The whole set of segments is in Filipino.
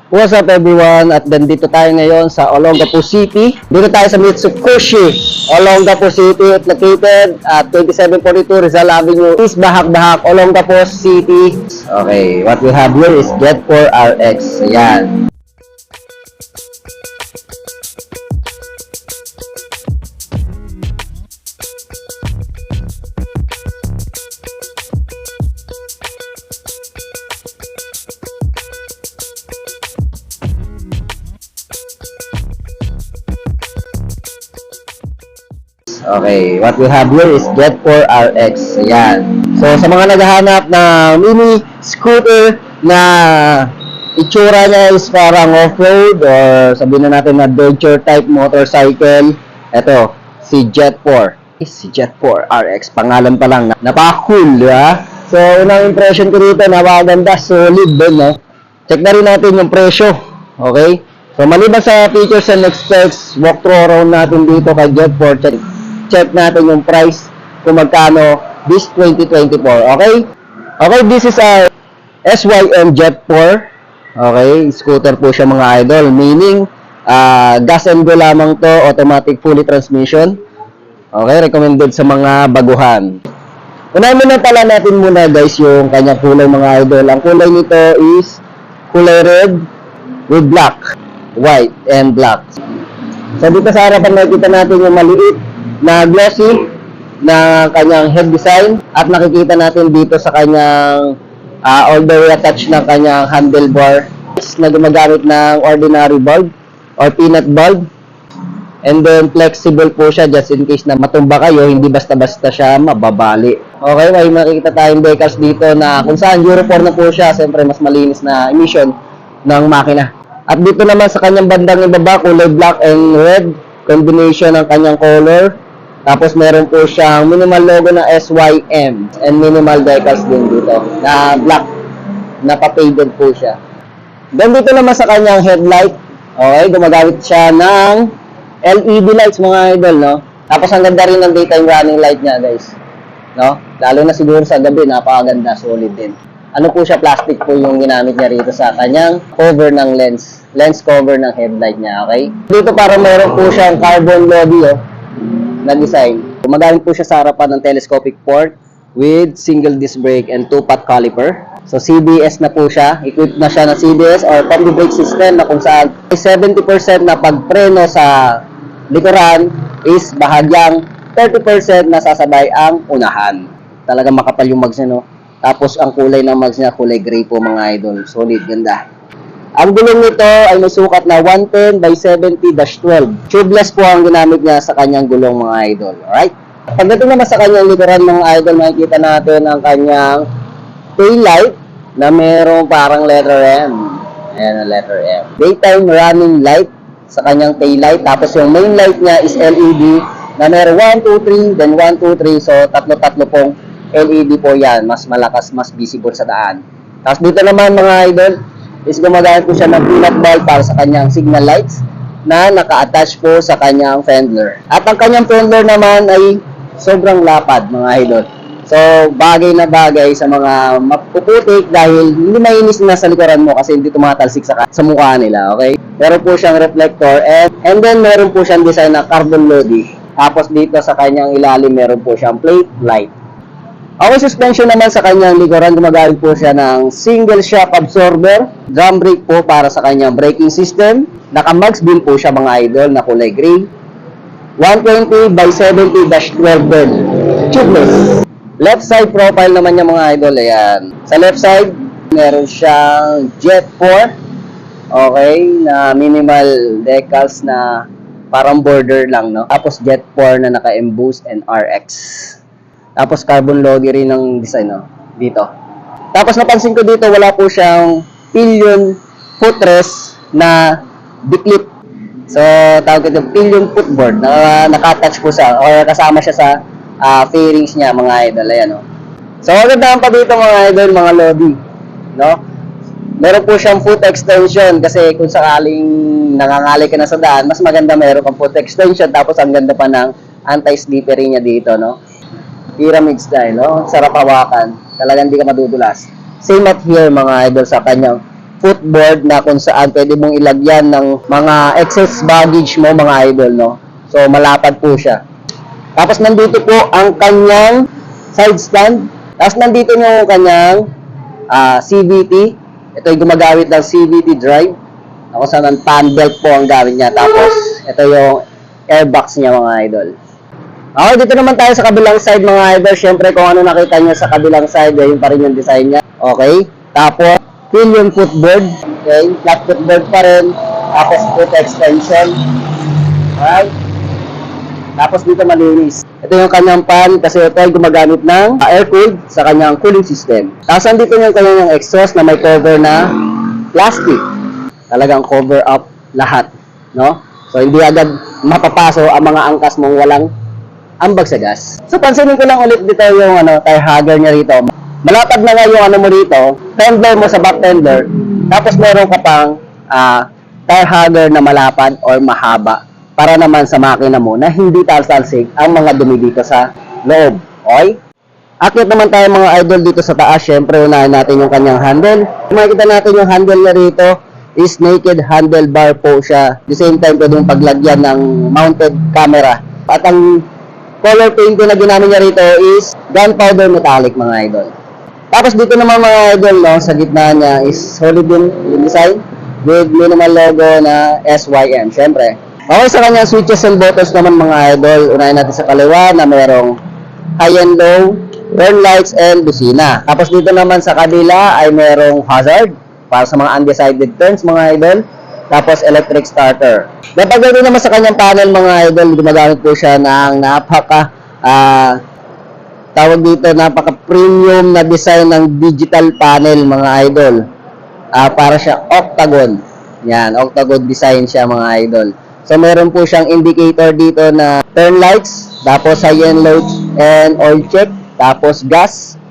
What's up everyone? At dito tayo ngayon sa Olongapo City. Dito tayo sa Mitsukoshi, Olongapo City. It's located at 2742 Rizal Avenue, East Bahak-Bahak, Olongapo City. Okay, what we have here is Jet 4 RX. Ayan. Okay, what we have here is Jet 4 RX. Ayan. So, sa mga naghahanap ng mini scooter na itsura niya is parang off-road or sabihin na natin na adventure type motorcycle, ito, si Jet 4. Si Jet 4 RX. Pangalan pa lang. Napaka-cool, di ba? So, unang impression ko dito, napakaganda, solid din, no? Check na rin natin yung presyo. Okay? So, maliban sa features and specs, walkthrough around natin dito kay Jet 4. Check natin yung price kung magkano this 2024. Okay? Okay, this is a SYM Jet 4. Okay, scooter po siya mga idol. Meaning, gas and go lamang to, automatic fully transmission. Okay, recommended sa mga baguhan. Unahin muna pala natin muna guys yung kanyang kulay mga idol. Ang kulay nito is kulay red with black, white and black. So dito sa harapan nakikita natin yung maliit na glossy na kanyang head design at nakikita natin dito sa kanyang all the way attached ng kanyang handlebar na gumagamit ng ordinary bulb or peanut bulb, and then flexible po siya just in case na matumba kayo, hindi basta-basta siya mababali. Okay, may makikita tayong decals dito na kung saan Euro 4 na po siya, siyempre mas malinis na emission ng makina. At dito naman sa kanyang bandang ibaba, kulay black and red combination ng kanyang color. Tapos meron po siyang minimal logo na SYM and minimal decals din dito na black, na pa-faded po siya. Then dito naman sa kanyang headlight, okay, gumagamit siya ng LED lights mga idol, no? Tapos ang ganda rin ng daytime running light niya guys, no? Lalo na siguro sa gabi, napakaganda, solid din. Ano po siya, plastic po yung ginamit niya rito sa kanyang cover ng lens cover ng headlight niya, okay? Dito para meron po siyang carbon lobby, oh, na design. Gumagamit po siya sa harapan ng telescopic port with single disc brake and 2-pot caliper. So CBS na po siya. Equipped na siya ng CBS or combi brake system na kung saan 70% na pagpreno sa likuran is bahagyang 30% na sasabay ang unahan. Talagang makapal yung mags niya, no? Tapos ang kulay ng mags niya, kulay gray po mga idol. Solid, ganda. Ang gulong nito ay may sukat na 110 by 70-12. Tubeless po ang ginamit niya sa kanyang gulong mga idol. Alright? Pagdating naman sa kanyang likuran mga idol, makikita natin ang kanyang tail light na mayroong parang letter M. Ayan ang letter M. Daytime running light sa kanyang tail light. Tapos yung main light niya is LED na mayroong 1, 2, 3, then 1, 2, 3. So tatlo-tatlo pong LED po yan. Mas malakas, mas visible sa daan. Tapos dito naman mga idol, is gumagamit po siya ng peanut bulb para sa kanyang signal lights na naka-attach po sa kanyang fender. At ang kanyang fender naman ay sobrang lapad mga idol. So, bagay na bagay sa mga mapuputik dahil hindi mainis na sa likuran mo kasi hindi tumatalsik sa mukha nila, okay? Meron po siyang reflector and then meron po siyang design na carbon lobby. Tapos dito sa kanyang ilalim meron po siyang plate light. Okay, suspension naman sa kanyang likuran, gumagamit po siya ng single shock absorber, drum brake po para sa kanyang braking system. Naka-mags din po siya mga idol na kulay gray. 120 by 70-12 bed. Tubeless. Left side profile naman niya mga idol, ayan. Sa left side, meron siyang Jet 4. Okay, na minimal decals na parang border lang, no? Tapos Jet 4 na naka-embossed and RX. Tapos carbon lobby rin ng design, no? Dito. Tapos napansin ko dito, wala po siyang pillion footrest na declip. So, tawag ito pillion footboard na naka-attach po sa or kasama siya sa fairings niya mga idol. Ayan, no? So, magandaan pa dito mga idol, mga lobby, no? Meron po siyang foot extension kasi kung sakaling nangangalay ka na sa daan, mas maganda meron kang foot extension. Tapos ang ganda pa ng anti-slippery niya dito, no? Pyramid style, no? Sarap hawakan. Talagang hindi ka madudulas. Same at here mga idol sa kanyang footboard na kung saan pwede mong ilagyan ng mga excess baggage mo mga idol, no? So malapad po siya. Tapos nandito po ang kanyang side stand. Tapos nandito yung kanyang CVT. Ito yung gumagamit ng CVT drive. Ako saan ang fan belt po ang gamit niya. Tapos ito yung airbox niya mga idol. Okay, dito naman tayo sa kabilang side mga idol. Siyempre kung ano nakita niyo sa kabilang side, yun pa rin yung design niya. Okay. Tapos pillion footboard. Okay. Flat footboard pa rin. Tapos foot extension. Alright. Tapos dito malinis. Ito yung kanyang pan kasi ito ay gumagamit ng air-cooled sa kanyang cooling system. Tapos andito yung kanyang exhaust na may cover na plastic. Talagang cover up lahat, no? So hindi agad mapapaso ang mga angkas mong walang ambag sa gas. So pansinin ko lang ulit dito yung tire hugger niya rito. Malapad na nga yung mo rito, fender mo sa back fender. Tapos meron ka pang tire hugger na malapad or mahaba para naman sa makina mo na hindi talsalsig ang mga dumi dito sa loob. Okay? Akit naman tayo mga idol dito sa taas. Syempre, unahin natin yung kanyang handle. Makikita natin yung handle na rito is naked handlebar po siya. At the same time, pwede mong paglagyan ng mounted camera. At ang color paint na ginamit niya rito is gunpowder metallic mga idol. Tapos dito naman mga idol, no, sa gitna niya is solid din yung design with minimal logo na SYM. Syempre. Okay, sa kanyang switches and buttons naman mga idol, unahin natin sa kaliwa na merong high and low, turn lights, and busina. Tapos dito naman sa kabila ay merong hazard para sa mga undecided turns mga idol. Tapos electric starter. Pagdating naman sa kanyang panel mga idol, gumagamit po siya ng tawag dito, napaka-premium na design ng digital panel mga idol. Para siya octagon. Yan, octagon design siya mga idol. So, meron po siyang indicator dito na turn lights, tapos high and low and oil check, tapos gas.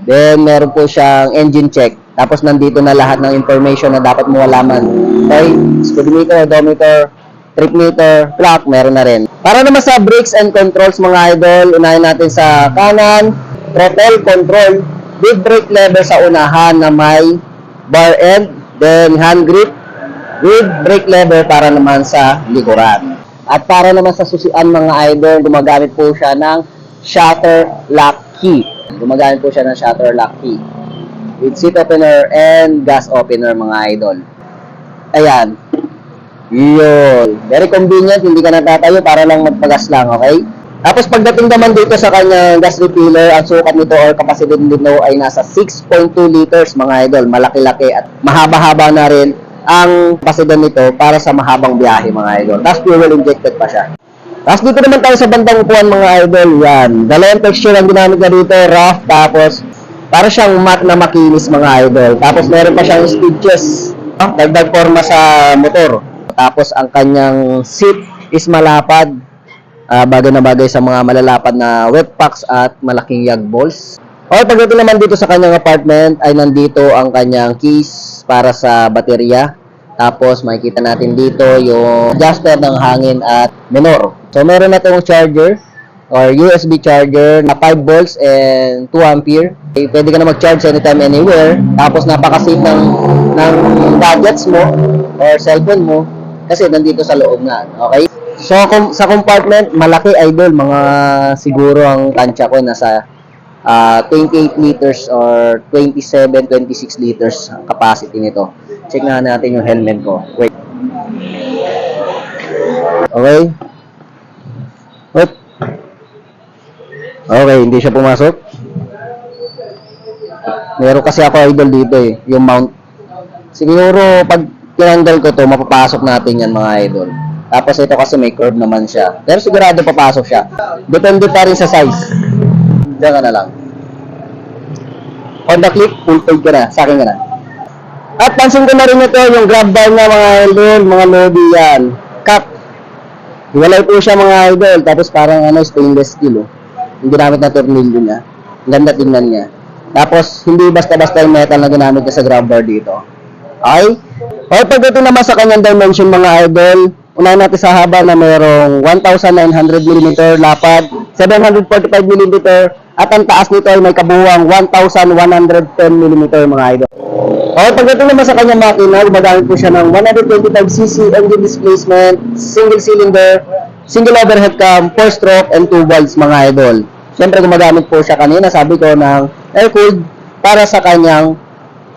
Then, meron po siyang engine check. Tapos, nandito na lahat ng information na dapat mo malaman. Okay, speedometer, odometer, trip meter, clock, meron na rin. Para naman sa brakes and controls mga idol, unahin natin sa kanan, throttle control, with brake lever sa unahan na may bar end, then hand grip, with brake lever para naman sa likuran. At para naman sa susian mga idol, gumagamit po siya ng shutter lock key. Gumagamit po siya ng shutter lock key. With seat opener and gas opener mga idol. Ayan. Yun. Very convenient, hindi ka natatayo para lang magpagas lang, okay? Tapos pagdating naman dito sa kanyang gas refiller, ang sukat nito or capacity nito ay nasa 6.2 liters mga idol. Malaki-laki at mahaba-haba na rin ang kapasida nito para sa mahabang biyahe mga idol. Tapos fuel injected pa siya. Tapos dito naman tayo sa bandang upuan mga idol. Yan. Dalawang texture ang ginamit na dito. Rough. Tapos para siyang matte na makinis mga idol. Tapos meron pa siyang stitches. Dagdag forma sa motor. Tapos ang kanyang seat is malapad. Bagay na bagay sa mga malalapad na wet packs at malaking yag balls. Okay, pagdating naman dito sa kanyang apartment ay nandito ang kanyang keys para sa baterya. Tapos makikita natin dito yung adjuster ng hangin at menor. So meron na itong charger or USB charger na 5 volts and 2 ampere. Okay, pwede ka na mag-charge anytime anywhere. Tapos napaka-safe ng gadgets mo or cellphone mo kasi nandito sa loob nga. Okay? So sa compartment, malaki idol, mga siguro ang tansya ko nasa 28 liters or 27, 26 liters ang capacity nito. Check na natin yung helmet ko. Wait. Okay. Wait. Okay, hindi siya pumasok. Meron kasi ako idol dito eh, yung mount. Siguro pag tinanggal ko to, mapapasok natin yan mga idol. Tapos ito kasi may curve naman siya. Pero sigurado papasok siya. Depende pa rin sa size. Diyan ka na lang. On the click, full fold ka na. Sa akin ka na. At pansin ko na rin ito, yung grab bar niya mga idol, mga lodi yan. Cup. Hiwalay po siya mga idol. Tapos parang stainless steel. Yung ginamit na tornilyo niya. Ganda tingnan niya. Tapos hindi basta-basta yung metal na ginamit niya sa grab bar dito. Okay? Okay, pagdating naman sa kanyang dimension mga idol, unahin natin sa haba na mayroong 1,900 mm lapad, 745 mm at ang taas nito ay may kabuuang 1,110mm mga idol. Okay, pagdating naman sa kanyang makina, gumagamit po siya ng 125cc engine displacement, single cylinder, single overhead cam, 4-stroke, and 2 valves mga idol. Siyempre gumagamit po siya kanina, sabi ko, ng air-cooled para sa kanyang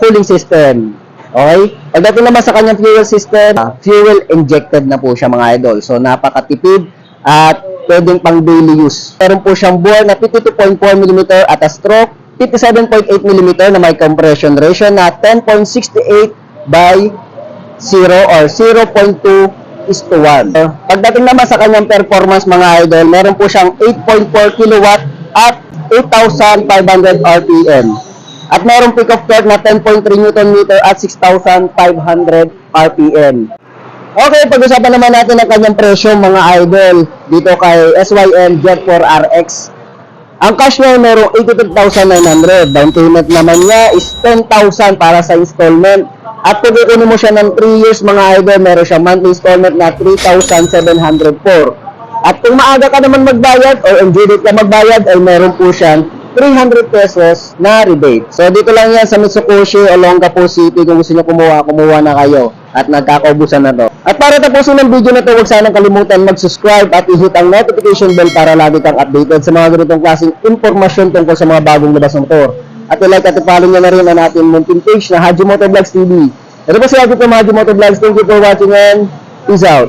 cooling system. Okay? Pagdating naman sa kanyang fuel system, fuel injected na po siya mga idol. So napakatipid at pwedeng pang daily use. Meron po siyang bore na 52.4mm at a stroke, 57.8mm na may compression ratio na 10.68 by 0 or 0.2:1. Pagdating naman sa kanyang performance mga idol, meron po siyang 8.4 kW at 8,500 RPM. At meron peak of torque na 10.3 Nm at 6,500 RPM. Okay, pag-usapan naman natin ang kanyang presyo mga idol dito kay SYM Jet 4 RX. Ang cash niya merong 83,900. Down payment naman niya is 10,000 para sa installment. At kung kukunin mo siya ng 3 years mga idol, meron siya monthly installment na 3,704. At kung maaga ka naman magbayad o on due date ka magbayad, ay meron po siyang 300 pesos na rebate. So dito lang yan sa Mitsukoshi, Olongapo City. Kung gusto nyo kumuha na kayo at nagkakaubusan na to. At para tapusin ang video na to, huwag sanang kalimutan mag-subscribe at i-hit ang notification bell para lagi kang updated sa mga ganitong klaseng impormasyon tungkol sa mga bagong labas ng motor. At i-like at i-follow nyo na rin ang ating munting page na Haji Motovlogs TV. Ito po si Haji from Haji Motovlogs. Thank you for watching and peace out.